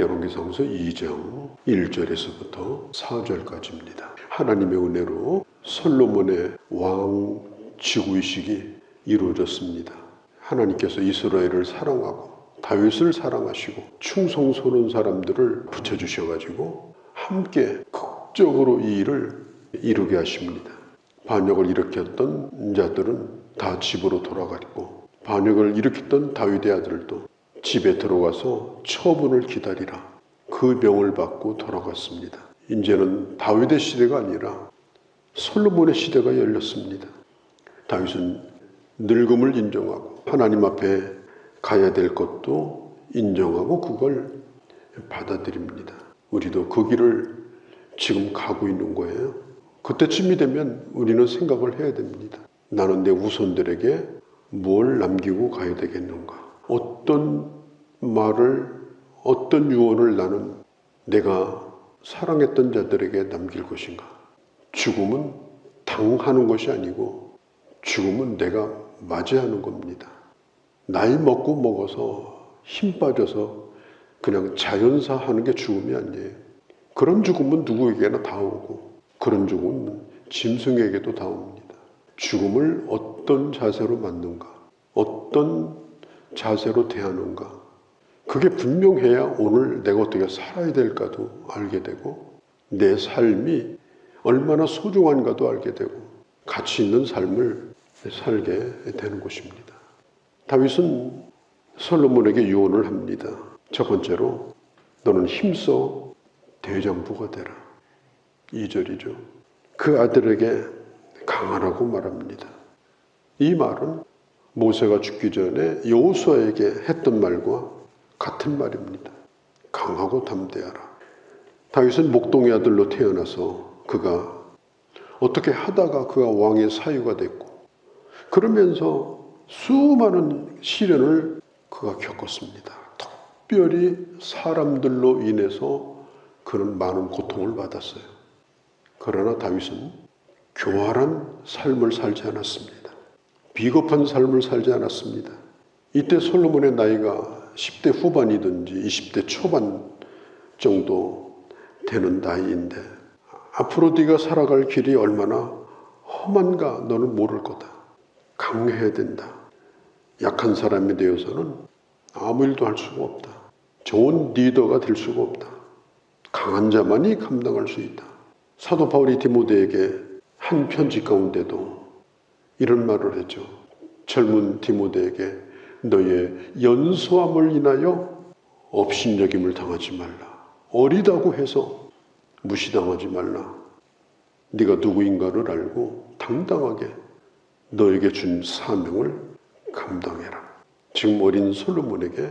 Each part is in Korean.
열왕기상서 2장 1절에서부터 4절까지입니다. 하나님의 은혜로 솔로몬의 왕 지구의식이 이루어졌습니다. 하나님께서 이스라엘을 사랑하고 다윗을 사랑하시고 충성스러운 사람들을 붙여주셔가지고 함께 극적으로 이 일을 이루게 하십니다. 반역을 일으켰던 자들은 다 집으로 돌아갔고, 반역을 일으켰던 다윗의 아들도 집에 들어가서 처분을 기다리라, 그 명을 받고 돌아갔습니다. 이제는 다윗의 시대가 아니라 솔로몬의 시대가 열렸습니다. 다윗은 늙음을 인정하고 하나님 앞에 가야 될 것도 인정하고 그걸 받아들입니다. 우리도 그 길을 지금 가고 있는 거예요. 그때쯤이 되면 우리는 생각을 해야 됩니다. 나는 내 후손들에게 뭘 남기고 가야 되겠는가? 어떤 말을, 어떤 유언을 나는 내가 사랑했던 자들에게 남길 것인가? 죽음은 당하는 것이 아니고 죽음은 내가 맞이하는 겁니다. 나이 먹어서 힘 빠져서 그냥 자연사 하는 게 죽음이 아니에요. 그런 죽음은 누구에게나 다 오고, 그런 죽음은 짐승에게도 다 옵니다. 죽음을 어떤 자세로 맞는가, 어떤 자세로 대하는가, 그게 분명해야 오늘 내가 어떻게 살아야 될까도 알게 되고, 내 삶이 얼마나 소중한가도 알게 되고, 가치 있는 삶을 살게 되는 것입니다. 다윗은 솔로몬에게 유언을 합니다. 첫 번째로, 너는 힘써 대장부가 되라. 2절이죠. 그 아들에게 강하라고 말합니다. 이 말은 모세가 죽기 전에 여호수아에게 했던 말과 같은 말입니다. 강하고 담대하라. 다윗은 목동의 아들로 태어나서 그가 어떻게 하다가 그가 왕의 사유가 됐고, 그러면서 수많은 시련을 그가 겪었습니다. 특별히 사람들로 인해서 그는 많은 고통을 받았어요. 그러나 다윗은 교활한 삶을 살지 않았습니다. 비겁한 삶을 살지 않았습니다. 이때 솔로몬의 나이가 10대 후반이든지 20대 초반 정도 되는 나이인데, 앞으로 네가 살아갈 길이 얼마나 험한가 너는 모를 거다. 강해야 된다. 약한 사람이 되어서는 아무 일도 할 수가 없다. 좋은 리더가 될 수가 없다. 강한 자만이 감당할 수 있다. 사도 바울이 디모데에게 한 편지 가운데도 이런 말을 했죠. 젊은 디모데에게 너의 연소함을 인하여 업신여김을 당하지 말라. 어리다고 해서 무시당하지 말라. 네가 누구인가를 알고 당당하게 너에게 준 사명을 감당해라. 지금 어린 솔로몬에게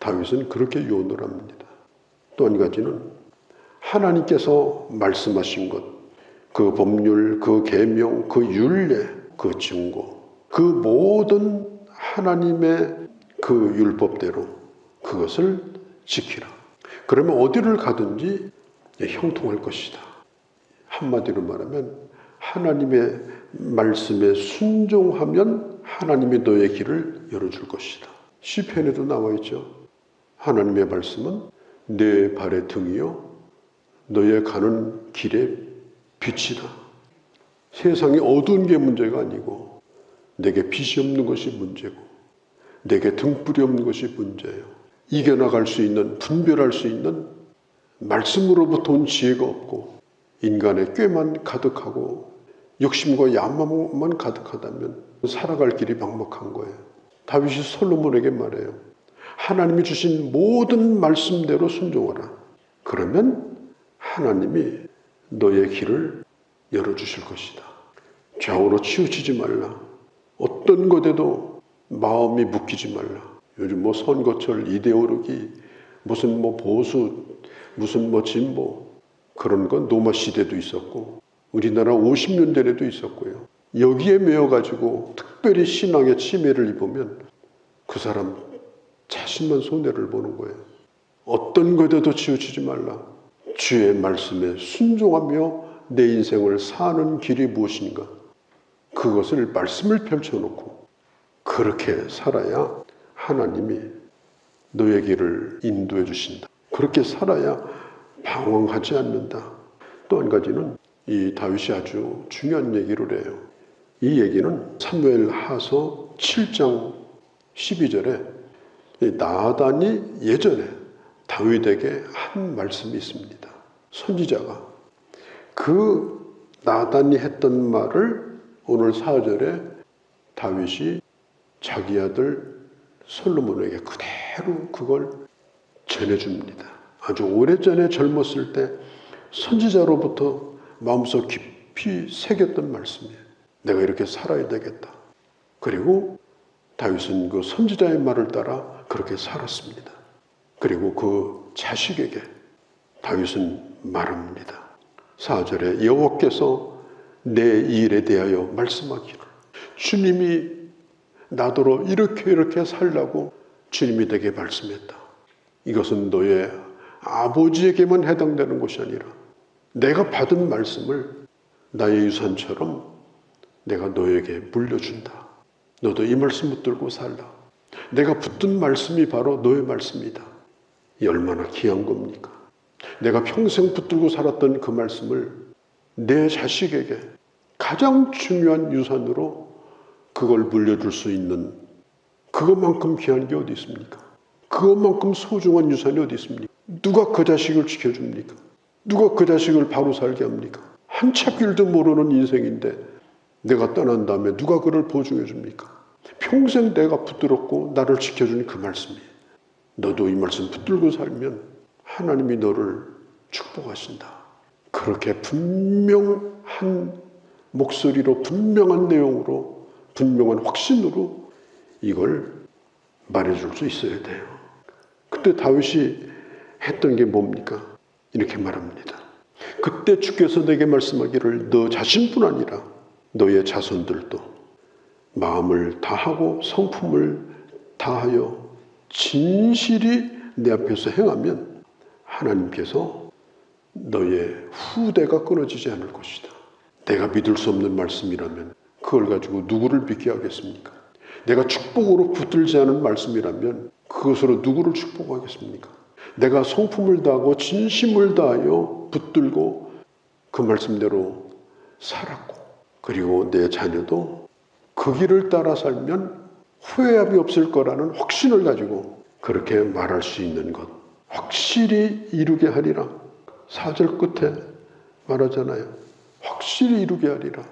다윗은 그렇게 유언을 합니다. 또 한 가지는 하나님께서 말씀하신 것, 그 법률, 그 계명, 그 율례, 그 증거, 그 모든 하나님의 그 율법대로 그것을 지키라. 그러면 어디를 가든지 형통할 것이다. 한마디로 말하면 하나님의 말씀에 순종하면 하나님이 너의 길을 열어줄 것이다. 시편에도 나와 있죠. 하나님의 말씀은 내 발의 등이요 너의 가는 길의 빛이다. 세상에 어두운 게 문제가 아니고 내게 빛이 없는 것이 문제고 내게 등불이 없는 것이 문제예요. 이겨나갈 수 있는, 분별할 수 있는 말씀으로부터 온 지혜가 없고 인간의 꾀만 가득하고 욕심과 야망만 가득하다면 살아갈 길이 막막한 거예요. 다윗이 솔로몬에게 말해요. 하나님이 주신 모든 말씀대로 순종하라. 그러면 하나님이 너의 길을 열어주실 것이다. 좌우로 치우치지 말라. 어떤 것에도 마음이 묶이지 말라. 요즘 선거철 이데올로기, 무슨 보수, 무슨 진보, 그런 건 노마 시대도 있었고 우리나라 50년 전에도 있었고요. 여기에 매여가지고 특별히 신앙의 침해를 입으면 그 사람 자신만 손해를 보는 거예요. 어떤 것에도 치우치지 말라. 주의 말씀에 순종하며 내 인생을 사는 길이 무엇인가, 그것을 말씀을 펼쳐놓고 그렇게 살아야 하나님이 너의 길을 인도해 주신다. 그렇게 살아야 방황하지 않는다. 또 한 가지는 이 다윗이 아주 중요한 얘기를 해요. 이 얘기는 사무엘하서 7장 12절에 나단이 예전에 다윗에게 한 말씀이 있습니다. 선지자가 그 나단이 했던 말을 오늘 4절에 다윗이 자기 아들 솔로몬에게 그대로 그걸 전해줍니다. 아주 오래전에 젊었을 때 선지자로부터 마음속 깊이 새겼던 말씀이에요. 내가 이렇게 살아야 되겠다. 그리고 다윗은 그 선지자의 말을 따라 그렇게 살았습니다. 그리고 그 자식에게 다윗은 말합니다. 4절에 여호와께서 내 일에 대하여 말씀하기를 주님이 나더러 이렇게 살라고 주님이 내게 말씀했다. 이것은 너의 아버지에게만 해당되는 것이 아니라 내가 받은 말씀을 나의 유산처럼 내가 너에게 물려준다. 너도 이 말씀 붙들고 살라. 내가 붙든 말씀이 바로 너의 말씀이다. 이 얼마나 귀한 겁니까? 내가 평생 붙들고 살았던 그 말씀을 내 자식에게 가장 중요한 유산으로 그걸 물려줄 수 있는 그것만큼 귀한 게 어디 있습니까? 그것만큼 소중한 유산이 어디 있습니까? 누가 그 자식을 지켜줍니까? 누가 그 자식을 바로 살게 합니까? 한 찻길도 모르는 인생인데 내가 떠난 다음에 누가 그를 보증해 줍니까? 평생 내가 붙들었고 나를 지켜준 그 말씀이에요. 너도 이 말씀 붙들고 살면 하나님이 너를 축복하신다. 그렇게 분명한 목소리로 분명한 내용으로 분명한 확신으로 이걸 말해줄 수 있어야 돼요. 그때 다윗이 했던 게 뭡니까? 이렇게 말합니다. 그때 주께서 내게 말씀하기를 너 자신뿐 아니라 너의 자손들도 마음을 다하고 성품을 다하여 진실이 내 앞에서 행하면 하나님께서 너의 후대가 끊어지지 않을 것이다. 내가 믿을 수 없는 말씀이라면 그걸 가지고 누구를 믿게 하겠습니까? 내가 축복으로 붙들지 않은 말씀이라면 그것으로 누구를 축복하겠습니까? 내가 성품을 다하고 진심을 다하여 붙들고 그 말씀대로 살았고 그리고 내 자녀도 그 길을 따라 살면 후회함이 없을 거라는 확신을 가지고 그렇게 말할 수 있는 것, 확실히 이루게 하리라. 4절 끝에 말하잖아요. 확실히 이루게 하리라.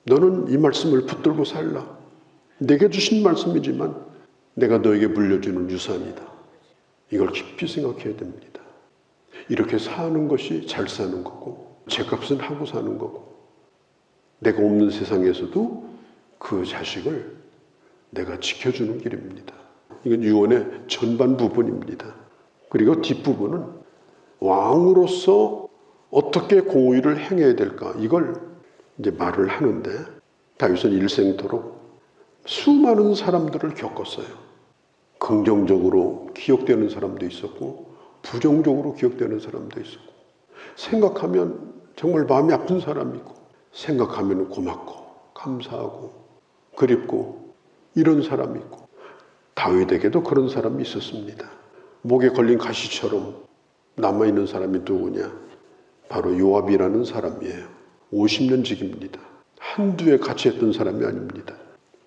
너는 이 말씀을 붙들고 살라. 내게 주신 말씀이지만 내가 너에게 물려주는 유산이다. 이걸 깊이 생각해야 됩니다. 이렇게 사는 것이 잘 사는 거고 죗값은 하고 사는 거고 내가 없는 세상에서도 그 자식을 내가 지켜주는 길입니다. 이건 유언의 전반 부분입니다. 그리고 뒷부분은 왕으로서 어떻게 공의를 행해야 될까 이걸 이제 말을 하는데 다윗은 일생토록 수많은 사람들을 겪었어요. 긍정적으로 기억되는 사람도 있었고 부정적으로 기억되는 사람도 있었고 생각하면 정말 마음이 아픈 사람이 있고 생각하면 고맙고 감사하고 그립고 이런 사람이 있고 다윗에게도 그런 사람이 있었습니다. 목에 걸린 가시처럼 남아있는 사람이 누구냐? 바로 요압이라는 사람이에요. 50년 직입니다. 한두 해 같이 했던 사람이 아닙니다.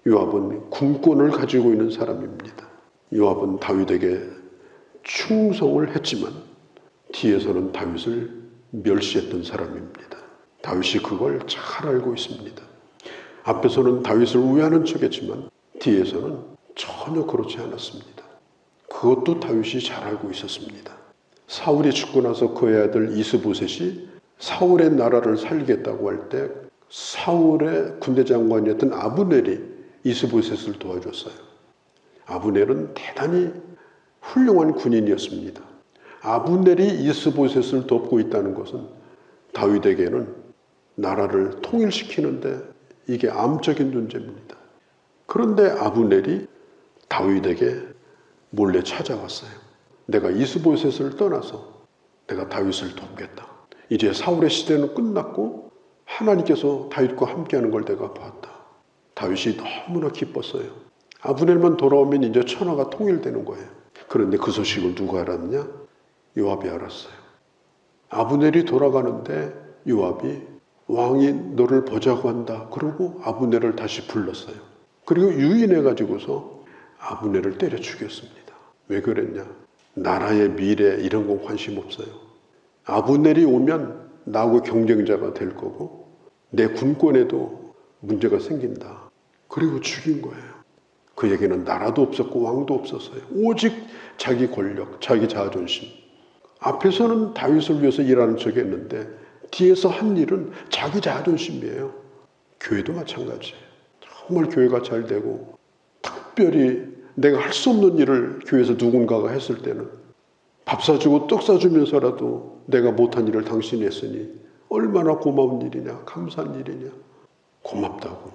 요압은 군권을 가지고 있는 사람입니다. 요압은 다윗에게 충성을 했지만 뒤에서는 다윗을 멸시했던 사람입니다. 다윗이 그걸 잘 알고 있습니다. 앞에서는 다윗을 우애하는 척했지만 뒤에서는 전혀 그렇지 않았습니다. 그것도 다윗이 잘 알고 있었습니다. 사울이 죽고 나서 그의 아들 이스보셋이 사울의 나라를 살리겠다고 할 때 사울의 군대 장관이었던 아브넬이 이스보셋을 도와줬어요. 아브넬은 대단히 훌륭한 군인이었습니다. 아브넬이 이스보셋을 돕고 있다는 것은 다윗에게는 나라를 통일시키는데 이게 암적인 존재입니다. 그런데 아브넬이 다윗에게 몰래 찾아왔어요. 내가 이스보셋을 떠나서 내가 다윗을 돕겠다. 이제 사울의 시대는 끝났고 하나님께서 다윗과 함께하는 걸 내가 봤다. 다윗이 너무나 기뻤어요. 아브넬만 돌아오면 이제 천하가 통일되는 거예요. 그런데 그 소식을 누가 알았냐? 요압이 알았어요. 아브넬이 돌아가는데 요압이 왕이 너를 보자고 한다. 그러고 아브넬을 다시 불렀어요. 그리고 유인해가지고서 아브넬을 때려 죽였습니다. 왜 그랬냐? 나라의 미래 이런 건 관심 없어요. 아브넬이 오면 나하고 경쟁자가 될 거고 내 군권에도 문제가 생긴다. 그리고 죽인 거예요. 그 얘기는 나라도 없었고 왕도 없었어요. 오직 자기 권력, 자기 자존심. 앞에서는 다윗을 위해서 일하는 척 했는데 뒤에서 한 일은 자기 자존심이에요. 교회도 마찬가지예요. 정말 교회가 잘 되고 특별히 내가 할 수 없는 일을 교회에서 누군가가 했을 때는 밥 사주고 떡 사주면서라도 내가 못한 일을 당신이 했으니 얼마나 고마운 일이냐, 감사한 일이냐. 고맙다고.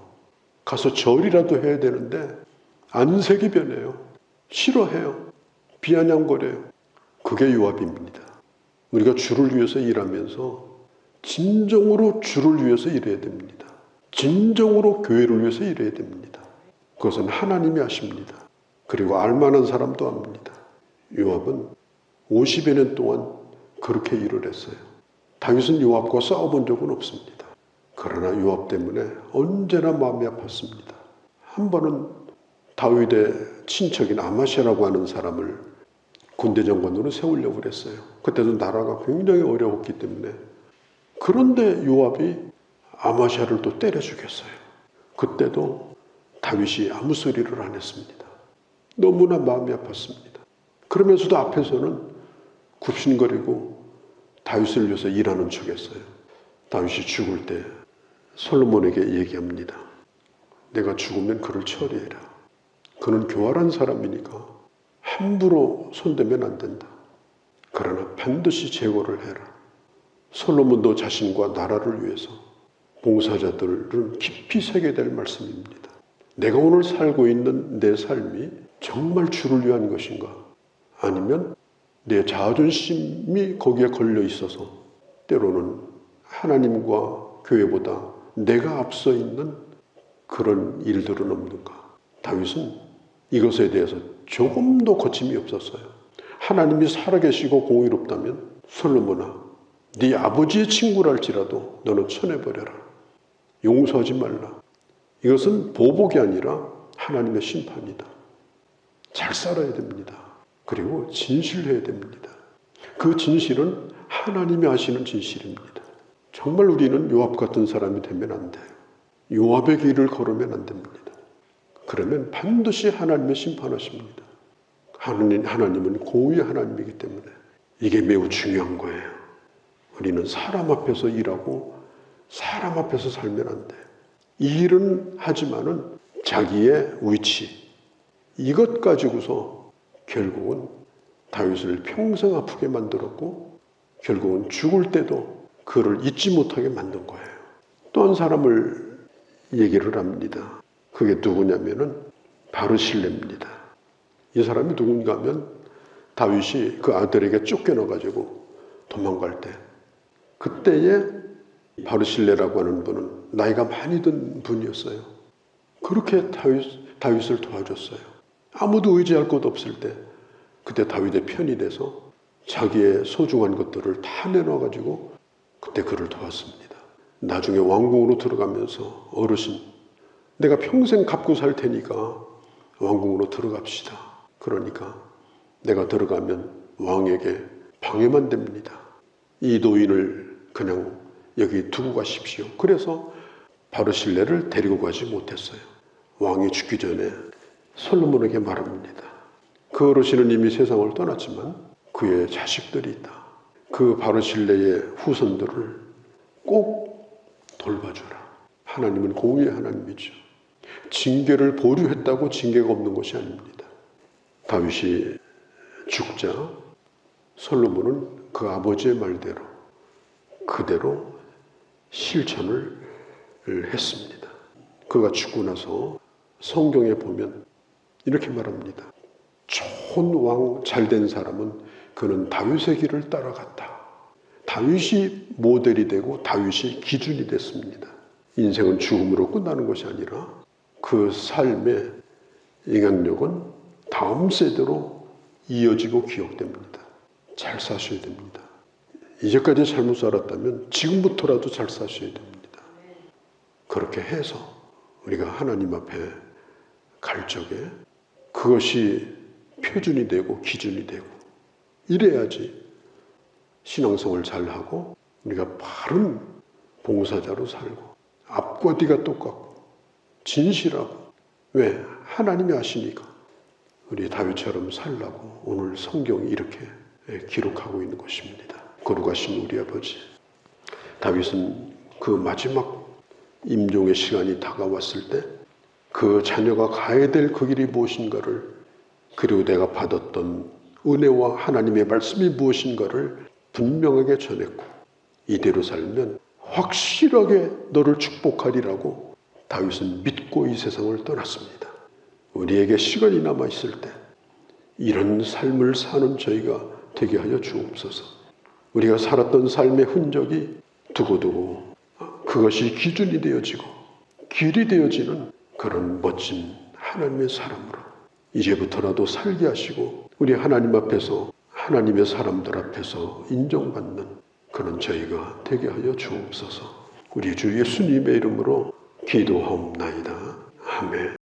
가서 절이라도 해야 되는데 안색이 변해요. 싫어해요. 비아냥거려요. 그게 요압입니다. 우리가 주를 위해서 일하면서 진정으로 주를 위해서 일해야 됩니다. 진정으로 교회를 위해서 일해야 됩니다. 그것은 하나님이 하십니다. 그리고 알만한 사람도 합니다. 요압은 50여 년 동안 그렇게 일을 했어요. 다윗은 요압과 싸워본 적은 없습니다. 그러나 요압 때문에 언제나 마음이 아팠습니다. 한 번은 다윗의 친척인 아마샤라고 하는 사람을 군대 장관으로 세우려고 그랬어요. 그때도 나라가 굉장히 어려웠기 때문에. 그런데 요압이 아마샤를 또 때려 죽였어요. 그때도 다윗이 아무 소리를 안 했습니다. 너무나 마음이 아팠습니다. 그러면서도 앞에서는 굽신거리고 다윗을 위해서 일하는 척했어요. 다윗이 죽을 때 솔로몬에게 얘기합니다. 내가 죽으면 그를 처리해라. 그는 교활한 사람이니까 함부로 손대면 안 된다. 그러나 반드시 제거를 해라. 솔로몬도 자신과 나라를 위해서 봉사자들은 깊이 새게 될 말씀입니다. 내가 오늘 살고 있는 내 삶이 정말 주를 위한 것인가? 아니면 내 자존심이 거기에 걸려 있어서 때로는 하나님과 교회보다 내가 앞서 있는 그런 일들은 없는가? 다윗은 이것에 대해서 조금도 거침이 없었어요. 하나님이 살아계시고 공의롭다면 솔로몬아, 네 아버지의 친구랄지라도 너는 쳐내버려라. 용서하지 말라. 이것은 보복이 아니라 하나님의 심판이다. 잘 살아야 됩니다. 그리고 진실해야 됩니다. 그 진실은 하나님이 하시는 진실입니다. 정말 우리는 요압 같은 사람이 되면 안 돼요. 요압의 길을 걸으면 안 됩니다. 그러면 반드시 하나님의 심판하십니다. 하나님은 공의의 하나님이기 때문에 이게 매우 중요한 거예요. 우리는 사람 앞에서 일하고 사람 앞에서 살면 안 돼요. 이 일은 하지만은 자기의 위치, 이것 가지고서 결국은 다윗을 평생 아프게 만들었고 결국은 죽을 때도 그를 잊지 못하게 만든 거예요. 또 한 사람을 얘기를 합니다. 그게 누구냐면은 바르실레입니다. 이 사람이 누군가 하면 다윗이 그 아들에게 쫓겨나가지고 도망갈 때 그때에 바르실레라고 하는 분은 나이가 많이 든 분이었어요. 그렇게 다윗을 도와줬어요. 아무도 의지할 것 없을 때 그때 다윗의 편이 돼서 자기의 소중한 것들을 다 내놔가지고 그때 그를 도왔습니다. 나중에 왕궁으로 들어가면서 어르신, 내가 평생 갚고 살 테니까 왕궁으로 들어갑시다. 그러니까 내가 들어가면 왕에게 방해만 됩니다. 이 노인을 그냥 여기 두고 가십시오. 그래서 바르실레를 데리고 가지 못했어요. 왕이 죽기 전에 솔로몬에게 말합니다. 그 어르신은 이미 세상을 떠났지만 그의 자식들이 있다. 그 바르실레의 후손들을 꼭 돌봐주라. 하나님은 공의의 하나님이죠. 징계를 보류했다고 징계가 없는 것이 아닙니다. 다윗이 죽자 솔로몬은 그 아버지의 말대로 그대로 실천을 했습니다. 그가 죽고 나서 성경에 보면 이렇게 말합니다. 좋은 왕, 잘된 사람은 그는 다윗의 길을 따라갔다. 다윗이 모델이 되고 다윗이 기준이 됐습니다. 인생은 죽음으로 끝나는 것이 아니라 그 삶의 영향력은 다음 세대로 이어지고 기억됩니다. 잘 사셔야 됩니다. 이제까지 잘못 살았다면 지금부터라도 잘 사셔야 됩니다. 그렇게 해서 우리가 하나님 앞에 갈 적에 그것이 표준이 되고 기준이 되고 이래야지 신앙생활 잘하고 우리가 바른 봉사자로 살고 앞과 뒤가 똑같고 진실하고 왜? 하나님이 아시니까 우리 다윗처럼 살라고 오늘 성경이 이렇게 기록하고 있는 것입니다. 거룩하신 우리 아버지, 다윗은 그 마지막 임종의 시간이 다가왔을 때 그 자녀가 가야 될 그 길이 무엇인가를, 그리고 내가 받았던 은혜와 하나님의 말씀이 무엇인가를 분명하게 전했고 이대로 살면 확실하게 너를 축복하리라고 다윗은 믿고 이 세상을 떠났습니다. 우리에게 시간이 남아있을 때 이런 삶을 사는 저희가 되게 하여 주옵소서. 우리가 살았던 삶의 흔적이 두고두고 그것이 기준이 되어지고 길이 되어지는 그런 멋진 하나님의 사람으로 이제부터라도 살게 하시고 우리 하나님 앞에서 하나님의 사람들 앞에서 인정받는 그런 저희가 되게 하여 주옵소서. 우리 주 예수님의 이름으로 기도하옵나이다. 아멘.